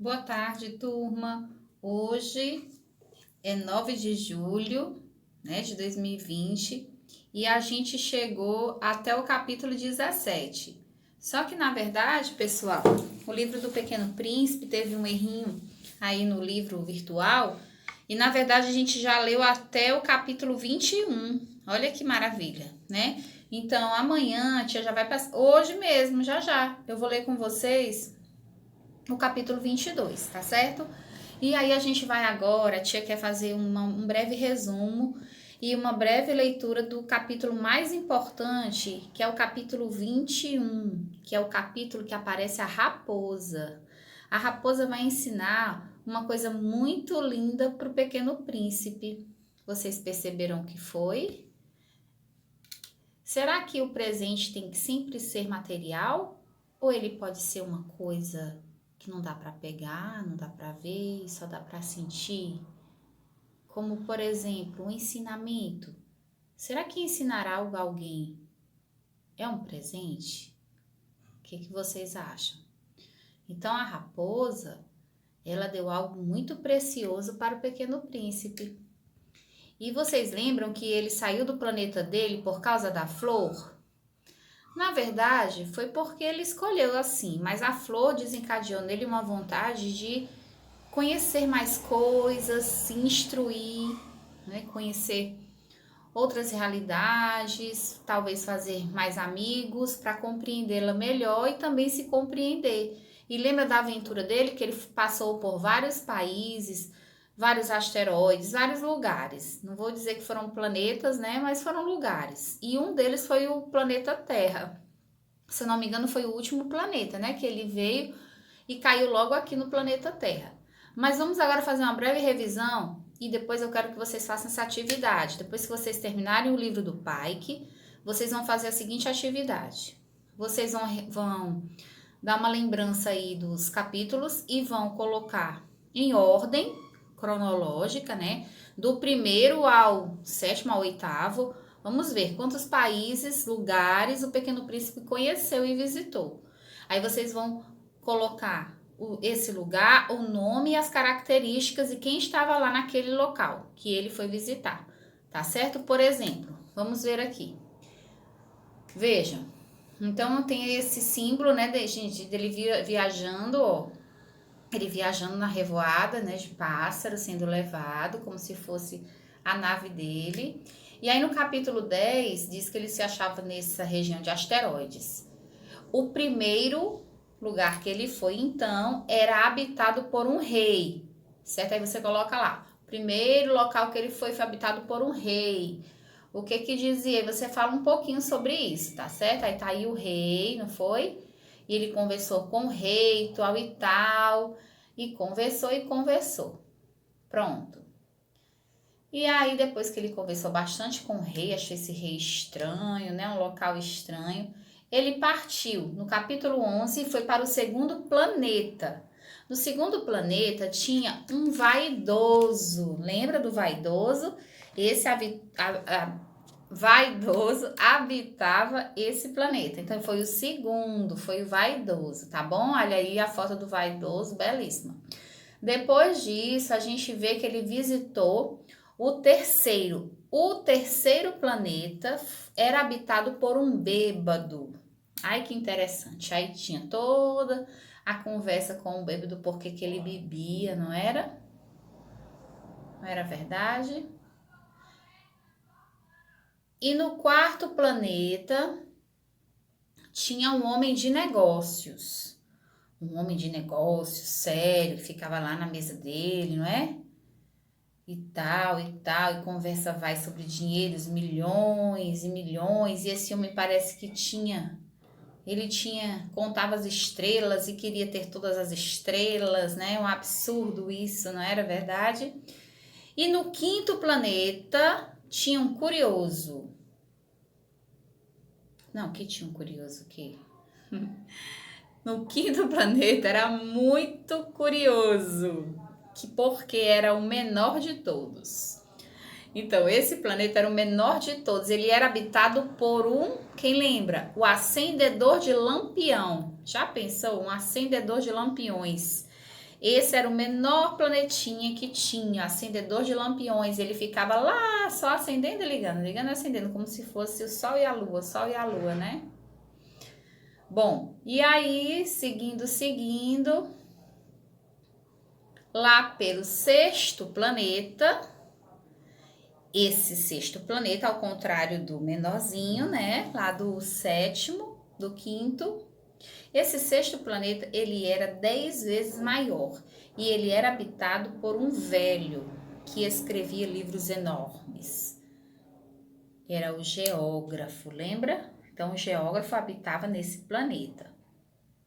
Boa tarde, turma. Hoje é 9 de julho, né, de 2020 e a gente chegou até o capítulo 17. Só que, na verdade, pessoal, o livro do Pequeno Príncipe teve um errinho aí no livro virtual e, na verdade, a gente já leu até o capítulo 21. Olha que maravilha, né? Então, amanhã a tia já vai passar, hoje mesmo, já, eu vou ler com vocês o capítulo 22, tá certo? E aí a gente vai agora, a tia quer fazer um breve resumo e uma breve leitura do capítulo mais importante, que é o capítulo 21, que é o capítulo que aparece a raposa. A raposa vai ensinar uma coisa muito linda para o Pequeno Príncipe. Vocês perceberam o que foi? Será que o presente tem que sempre ser material? Ou ele pode ser uma coisa que não dá para pegar, não dá para ver, só dá para sentir? Como, por exemplo, um ensinamento. Será que ensinar algo a alguém é um presente? O que vocês acham? Então a raposa, ela deu algo muito precioso para o Pequeno Príncipe. E vocês lembram que ele saiu do planeta dele por causa da flor? Na verdade, foi porque ele escolheu assim, mas a flor desencadeou nele uma vontade de conhecer mais coisas, se instruir, né? Conhecer outras realidades, talvez fazer mais amigos para compreendê-la melhor e também se compreender. E lembra da aventura dele, que ele passou por vários países, vários asteroides, vários lugares. Não vou dizer que foram planetas, né? Mas foram lugares. E um deles foi o planeta Terra. Se eu não me engano, foi o último planeta, né? Que ele veio e caiu logo aqui no planeta Terra. Mas vamos agora fazer uma breve revisão e depois eu quero que vocês façam essa atividade. Depois que vocês terminarem o livro do Pike, vocês vão fazer a seguinte atividade. Vocês vão dar uma lembrança aí dos capítulos e vão colocar em ordem cronológica, né? Do primeiro ao sétimo ao oitavo. Vamos ver quantos países, lugares o Pequeno Príncipe conheceu e visitou. Aí vocês vão colocar esse lugar, o nome e as características e quem estava lá naquele local que ele foi visitar, tá certo? Por exemplo, vamos ver aqui. Vejam, então tem esse símbolo, né, gente, dele viajando, ó. Ele viajando na revoada, né, de pássaro, sendo levado, como se fosse a nave dele. E aí no capítulo 10, diz que ele se achava nessa região de asteroides. O primeiro lugar que ele foi, então, era habitado por um rei, certo? Aí você coloca lá, primeiro local que ele foi habitado por um rei. O que que dizia? Você fala um pouquinho sobre isso, tá certo? Aí tá aí o rei, não foi? E ele conversou com o rei, tal e tal, e conversou. Pronto. E aí, depois que ele conversou bastante com o rei, achou esse rei estranho, né? Um local estranho. Ele partiu no capítulo 11 e foi para o segundo planeta. No segundo planeta tinha um vaidoso. Lembra do vaidoso? Esse vaidoso habitava esse planeta. Então foi o segundo, foi o vaidoso, tá bom? Olha aí a foto do vaidoso, belíssima. Depois disso, a gente vê que ele visitou o terceiro. O terceiro planeta era habitado por um bêbado. Ai, que interessante. Aí tinha toda a conversa com o bêbado, porque que ele bebia, não era? Não era verdade? E no quarto planeta tinha um homem de negócios. Um homem de negócios sério, que ficava lá na mesa dele, não é? E tal, e conversa vai sobre dinheiros, milhões e milhões, e esse homem parece que contava as estrelas e queria ter todas as estrelas, né? Um absurdo isso, não era verdade? E no quinto planeta tinha um curioso. Não, que tinha um curioso aqui. No quinto planeta era muito curioso, porque era o menor de todos. Então, esse planeta era o menor de todos. Ele era habitado por quem lembra? O acendedor de lampião. Já pensou? Um acendedor de lampiões. Esse era o menor planetinha que tinha, acendedor de lampiões. Ele ficava lá só acendendo e ligando, ligando e acendendo, como se fosse o Sol e a Lua, né? Bom, e aí, seguindo, lá pelo sexto planeta, esse sexto planeta, ao contrário do menorzinho, né? Lá do sétimo, do quinto, esse sexto planeta, ele era 10 vezes maior e ele era habitado por um velho que escrevia livros enormes. Era o geógrafo, lembra? Então, o geógrafo habitava nesse planeta,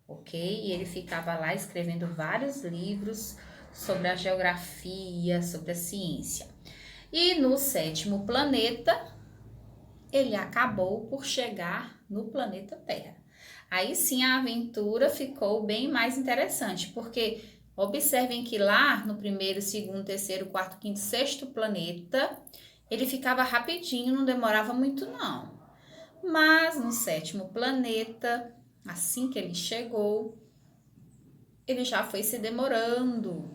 ok? E ele ficava lá escrevendo vários livros sobre a geografia, sobre a ciência. E no sétimo planeta, ele acabou por chegar no planeta Terra. Aí sim a aventura ficou bem mais interessante, porque observem que lá no primeiro, segundo, terceiro, quarto, quinto, sexto planeta, ele ficava rapidinho, não demorava muito não. Mas no sétimo planeta, assim que ele chegou, ele já foi se demorando.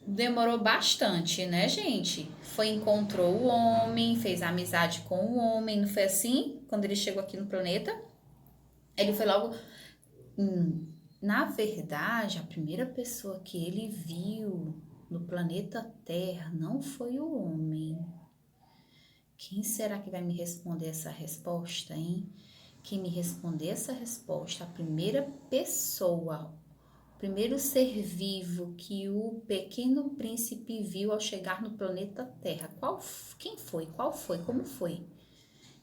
Demorou bastante, né, gente? Encontrou o homem, fez amizade com o homem, não foi assim? Quando ele chegou aqui no planeta, ele foi logo. Na verdade, a primeira pessoa que ele viu no planeta Terra não foi o homem. Quem será que vai me responder essa resposta, hein? Quem me responder essa resposta, a primeira pessoa, o primeiro ser vivo que o pequeno príncipe viu ao chegar no planeta Terra. Quem foi? Qual foi? Como foi?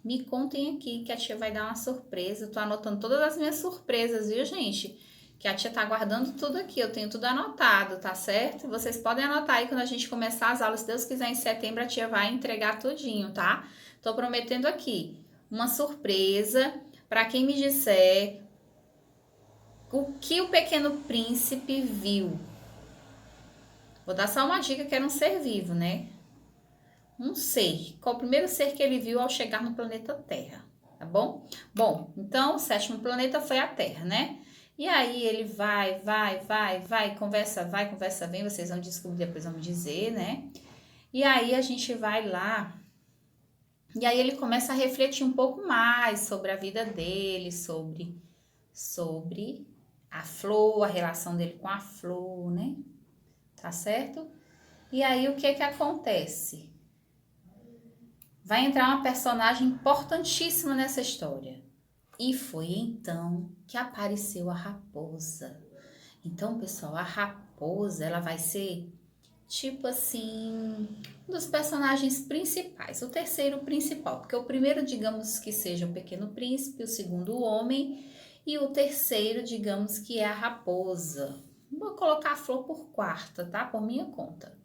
Me contem aqui que a tia vai dar uma surpresa. Tô anotando todas as minhas surpresas, viu, gente? Que a tia tá guardando tudo aqui. Eu tenho tudo anotado, tá certo? Vocês podem anotar aí quando a gente começar as aulas. Se Deus quiser, em setembro a tia vai entregar tudinho, tá? Tô prometendo aqui uma surpresa para quem me disser o que o pequeno príncipe viu. Vou dar só uma dica que era um ser vivo, né? Um ser. Qual o primeiro ser que ele viu ao chegar no planeta Terra, tá bom? Bom, então o sétimo planeta foi a Terra, né? E aí ele vai, conversa vem, vocês vão descobrir, depois vão me dizer, né? E aí a gente vai lá, e aí ele começa a refletir um pouco mais sobre a vida dele, sobre a flor, a relação dele com a flor, né? Tá certo? E aí o que que acontece? Vai entrar uma personagem importantíssima nessa história. E foi então que apareceu a raposa. Então, pessoal, a raposa, ela vai ser tipo assim, um dos personagens principais, o terceiro principal, porque o primeiro, digamos que seja o Pequeno Príncipe, o segundo o homem e o terceiro, digamos que é a raposa. Vou colocar a flor por quarta, tá? Por minha conta.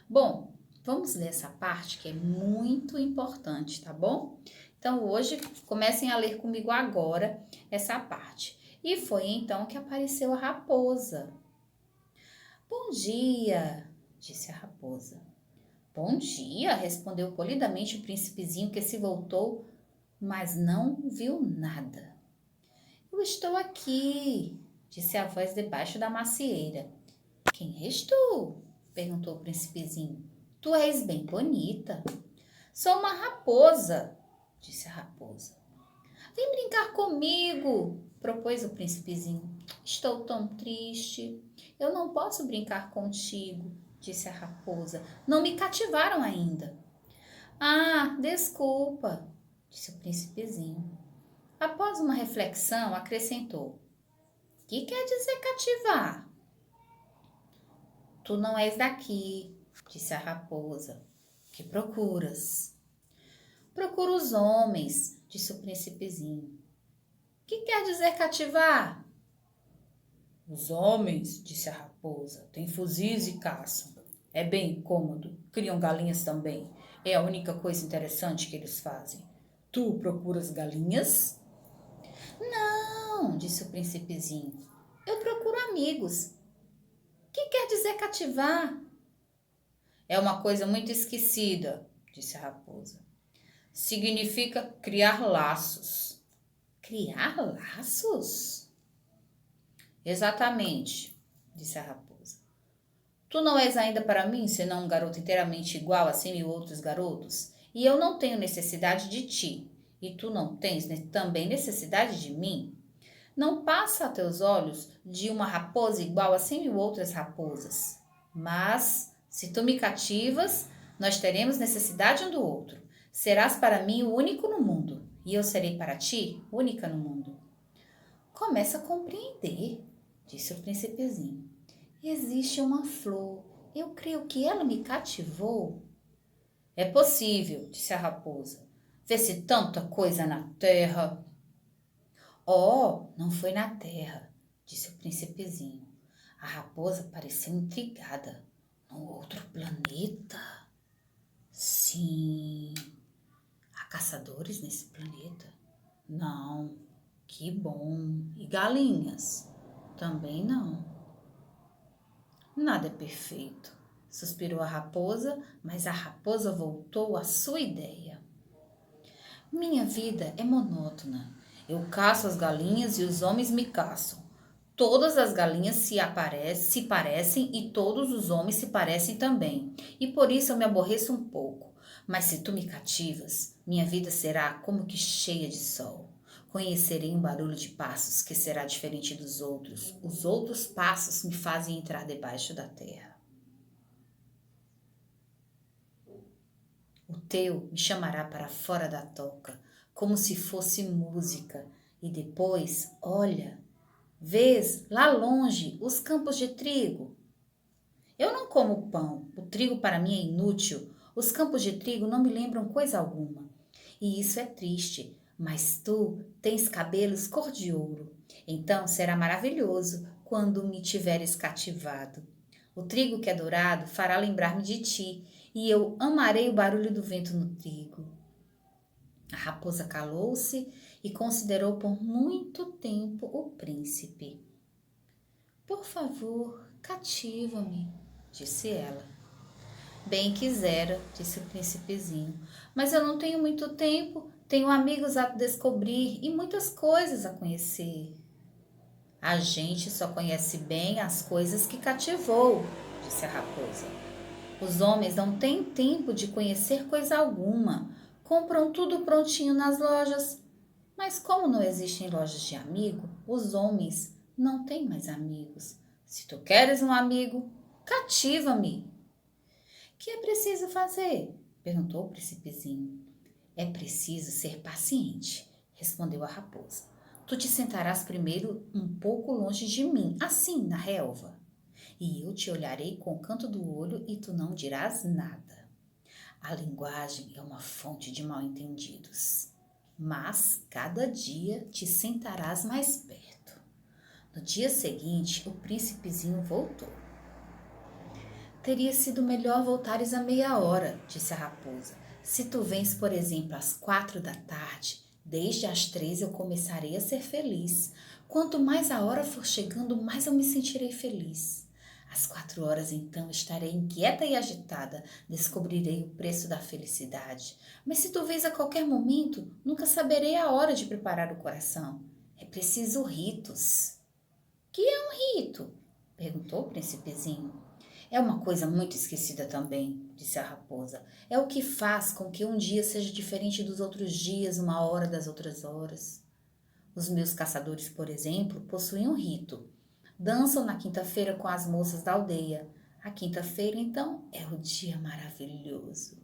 Bom, vamos ler essa parte que é muito importante, tá bom? Então, hoje, comecem a ler comigo agora essa parte. E foi então que apareceu a raposa. Bom dia, disse a raposa. Bom dia, respondeu polidamente o príncipezinho que se voltou, mas não viu nada. Eu estou aqui, disse a voz debaixo da macieira. Quem és tu? Perguntou o príncipezinho. Tu és bem bonita. Sou uma raposa, disse a raposa. Vem brincar comigo, propôs o príncipezinho. Estou tão triste. Eu não posso brincar contigo, disse a raposa. Não me cativaram ainda. Ah, desculpa, disse o príncipezinho. Após uma reflexão, acrescentou. Que quer dizer cativar? Tu não és daqui, disse a raposa. Que procuras? Procuro os homens, disse o príncipezinho. Que quer dizer cativar? Os homens, disse a raposa, têm fuzis e caçam. É bem cômodo. Criam galinhas também. É a única coisa interessante que eles fazem. Tu procuras galinhas? Não, disse o príncipezinho. Eu procuro amigos. Que quer dizer cativar? É uma coisa muito esquecida, disse a raposa. Significa criar laços. Criar laços? Exatamente. disse a raposa. Tu não és ainda para mim, senão um garoto inteiramente igual a 100.000 outros garotos, e eu não tenho necessidade de ti, e tu não tens também necessidade de mim. Não passa a teus olhos de uma raposa igual a 100.000 outras raposas. Mas, se tu me cativas, nós teremos necessidade um do outro. Serás para mim o único no mundo, e eu serei para ti única no mundo. Começa a compreender, disse o príncipezinho. Existe uma flor. Eu creio que ela me cativou. É possível, disse a raposa. Vê-se tanta coisa na terra. Oh, não foi na terra, disse o príncipezinho. A raposa pareceu intrigada. No outro planeta? Sim. Há caçadores nesse planeta? Não. Que bom. E galinhas? Também não. Nada é perfeito, suspirou a raposa, mas a raposa voltou à sua ideia. Minha vida é monótona. Eu caço as galinhas e os homens me caçam. Todas as galinhas se parecem e todos os homens se parecem também. E por isso eu me aborreço um pouco. Mas se tu me cativas, minha vida será como que cheia de sol. Conhecerei um barulho de passos que será diferente dos outros. Os outros passos me fazem entrar debaixo da terra. O teu me chamará para fora da toca, como se fosse música. E depois, olha, vês lá longe os campos de trigo? Eu não como pão, o trigo para mim é inútil. Os campos de trigo não me lembram coisa alguma. E isso é triste, mas tu tens cabelos cor de ouro. Então será maravilhoso quando me tiveres cativado. O trigo que é dourado fará lembrar-me de ti, e eu amarei o barulho do vento no trigo. A raposa calou-se e considerou por muito tempo o príncipe. Por favor, cativa-me, disse ela. Bem quisera, disse o príncipezinho, mas eu não tenho muito tempo, tenho amigos a descobrir e muitas coisas a conhecer. A gente só conhece bem as coisas que cativou, disse a raposa. Os homens não têm tempo de conhecer coisa alguma, compram tudo prontinho nas lojas. Mas como não existem lojas de amigo, os homens não têm mais amigos. Se tu queres um amigo, cativa-me. Que é preciso fazer? Perguntou o príncipezinho. É preciso ser paciente, respondeu a raposa. Tu te sentarás primeiro um pouco longe de mim, assim, na relva. E eu te olharei com o canto do olho e tu não dirás nada. A linguagem é uma fonte de mal-entendidos. Mas cada dia te sentarás mais perto. No dia seguinte, o príncipezinho voltou. Teria sido melhor voltares a meia hora, disse a raposa. Se tu vens, por exemplo, às 4 da tarde, desde as 3 eu começarei a ser feliz. Quanto mais a hora for chegando, mais eu me sentirei feliz. Às 4 horas, então, estarei inquieta e agitada, descobrirei o preço da felicidade. Mas se tu vês a qualquer momento, nunca saberei a hora de preparar o coração. É preciso ritos. Que é um rito? Perguntou o príncipezinho. É uma coisa muito esquecida também, disse a raposa. É o que faz com que um dia seja diferente dos outros dias, uma hora das outras horas. Os meus caçadores, por exemplo, possuem um rito. Dançam na quinta-feira com as moças da aldeia. A quinta-feira, então, é o dia maravilhoso.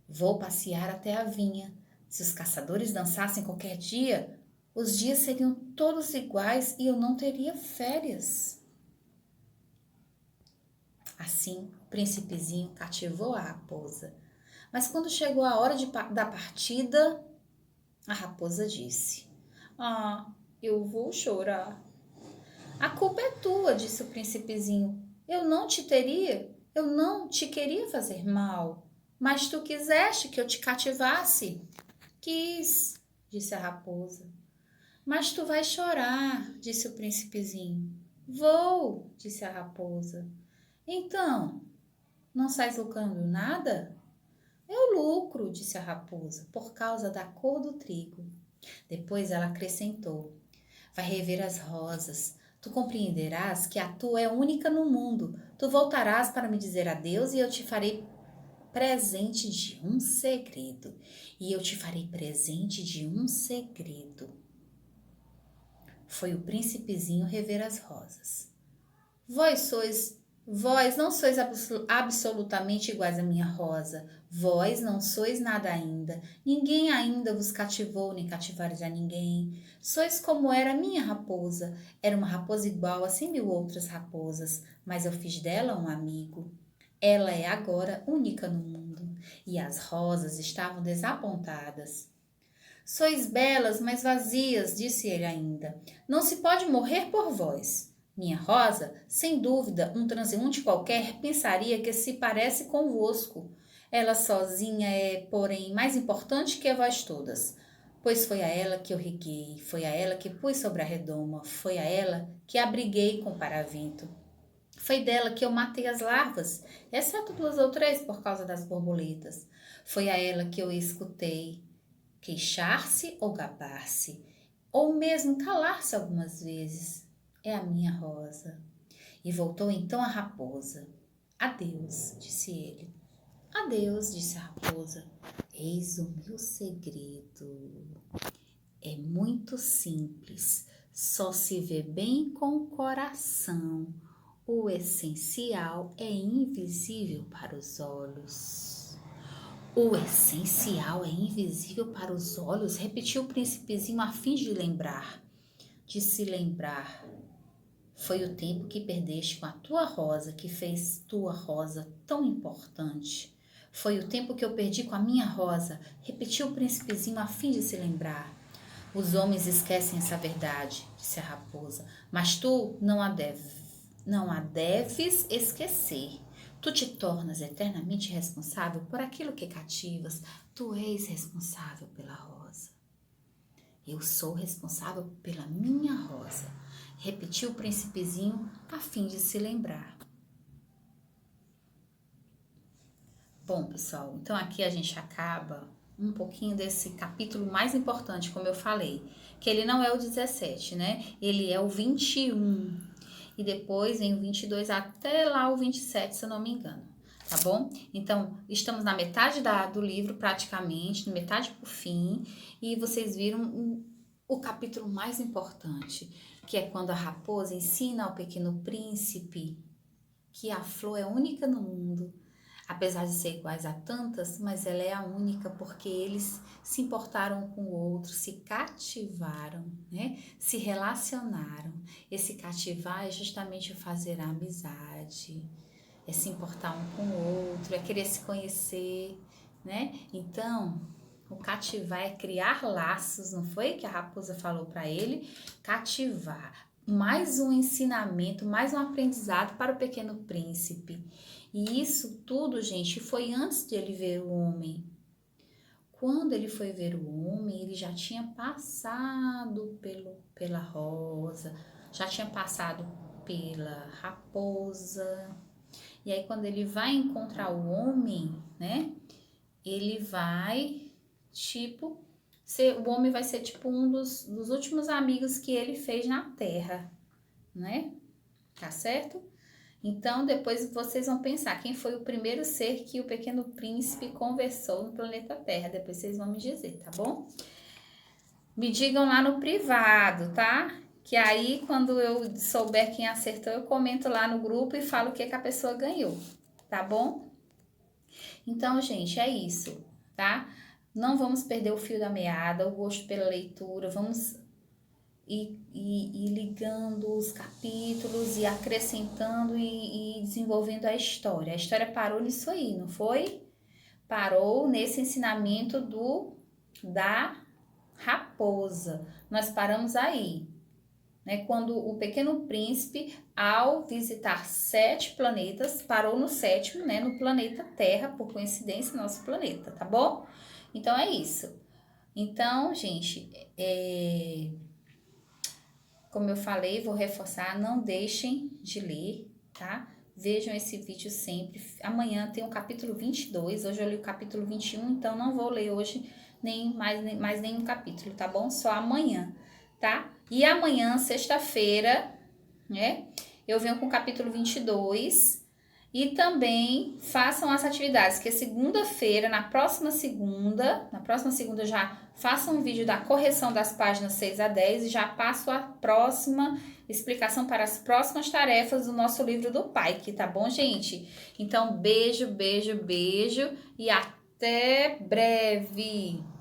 Vou passear até a vinha. Se os caçadores dançassem qualquer dia, os dias seriam todos iguais e eu não teria férias. Assim, o príncipezinho cativou a raposa. Mas quando chegou a hora da partida, a raposa disse: Ah, eu vou chorar. A culpa é tua, disse o príncipezinho. Eu não te queria fazer mal, mas tu quiseste que eu te cativasse. Quis, disse a raposa. Mas tu vais chorar, disse o príncipezinho. Vou, disse a raposa. Então, não sais lucrando nada? Eu lucro, disse a raposa, por causa da cor do trigo. Depois ela acrescentou: Vai rever as rosas. Tu compreenderás que a tua é única no mundo. Tu voltarás para me dizer adeus e eu te farei presente de um segredo. E eu te farei presente de um segredo. Foi o príncipezinho rever as rosas. Vós não sois absolutamente iguais à minha rosa. Vós não sois nada ainda. Ninguém ainda vos cativou, nem cativares a ninguém. Sois como era a minha raposa. Era uma raposa igual a 100.000 outras raposas, mas eu fiz dela um amigo. Ela é agora única no mundo. E as rosas estavam desapontadas. Sois belas, mas vazias, disse ele ainda. Não se pode morrer por vós. Minha rosa, sem dúvida, um transeunte qualquer pensaria que se parece convosco. Ela sozinha é, porém, mais importante que vós todas. Pois foi a ela que eu reguei, foi a ela que pus sobre a redoma, foi a ela que abriguei com o paravento. Foi dela que eu matei as larvas, exceto 2 ou 3 por causa das borboletas. Foi a ela que eu escutei queixar-se ou gabar-se, ou mesmo calar-se algumas vezes. É a minha rosa. E voltou então a raposa. Adeus, disse ele. Adeus, disse a raposa. Eis o meu segredo. É muito simples, só se vê bem com o coração. O essencial é invisível para os olhos. O essencial é invisível para os olhos, repetiu o príncipezinho a fim de lembrar. De se lembrar. Foi o tempo que perdeste com a tua rosa, que fez tua rosa tão importante. Foi o tempo que eu perdi com a minha rosa, repetiu o príncipezinho a fim de se lembrar. Os homens esquecem essa verdade, disse a raposa, mas tu não a deves esquecer. Tu te tornas eternamente responsável por aquilo que cativas. Tu és responsável pela rosa. Eu sou responsável pela minha rosa, repetiu o príncipezinho a fim de se lembrar. Bom, pessoal, então aqui a gente acaba um pouquinho desse capítulo mais importante, como eu falei, que ele não é o 17, né? Ele é o 21. E depois vem o 22 até lá o 27, se eu não me engano. Tá bom? Então, estamos na metade do livro, praticamente, metade pro fim. E vocês viram o capítulo mais importante, que é quando a raposa ensina ao pequeno príncipe que a flor é única no mundo. Apesar de ser iguais a tantas, mas ela é a única porque eles se importaram com o outro, se cativaram, né? Se relacionaram. Esse cativar é justamente fazer a amizade, é se importar um com o outro, é querer se conhecer, né? Então, o cativar é criar laços, não foi que a raposa falou para ele? Cativar. Mais um ensinamento, mais um aprendizado para o pequeno príncipe. E isso tudo, gente, foi antes de ele ver o homem. Quando ele foi ver o homem, ele já tinha passado pela rosa, já tinha passado pela raposa. E aí, quando ele vai encontrar o homem, né? Ele vai, o homem vai ser tipo um dos últimos amigos que ele fez na Terra, né? Tá certo? Então, depois vocês vão pensar quem foi o primeiro ser que o pequeno príncipe conversou no planeta Terra. Depois vocês vão me dizer, tá bom? Me digam lá no privado, tá? Que aí, quando eu souber quem acertou, eu comento lá no grupo e falo o que a pessoa ganhou, tá bom? Então, gente, é isso, tá? Não vamos perder o fio da meada, o gosto pela leitura, vamos ir ligando os capítulos e acrescentando e desenvolvendo a história. A história parou nisso aí, não foi? Parou nesse ensinamento da raposa. Nós paramos aí, né? Quando o pequeno príncipe, ao visitar 7 planetas, parou no 7º, né? No planeta Terra, por coincidência, nosso planeta, tá bom? Então, é isso. Então, gente, como eu falei, vou reforçar, não deixem de ler, tá? Vejam esse vídeo sempre. Amanhã tem o capítulo 22, hoje eu li o capítulo 21, então não vou ler hoje mais nenhum capítulo, tá bom? Só amanhã, tá? E amanhã, sexta-feira, né? Eu venho com o capítulo 22 e também façam as atividades, que é segunda-feira, na próxima segunda já façam um vídeo da correção das páginas 6 a 10 e já passo a próxima explicação para as próximas tarefas do nosso livro do Pai, que tá bom, gente? Então, beijo, beijo, beijo e até breve!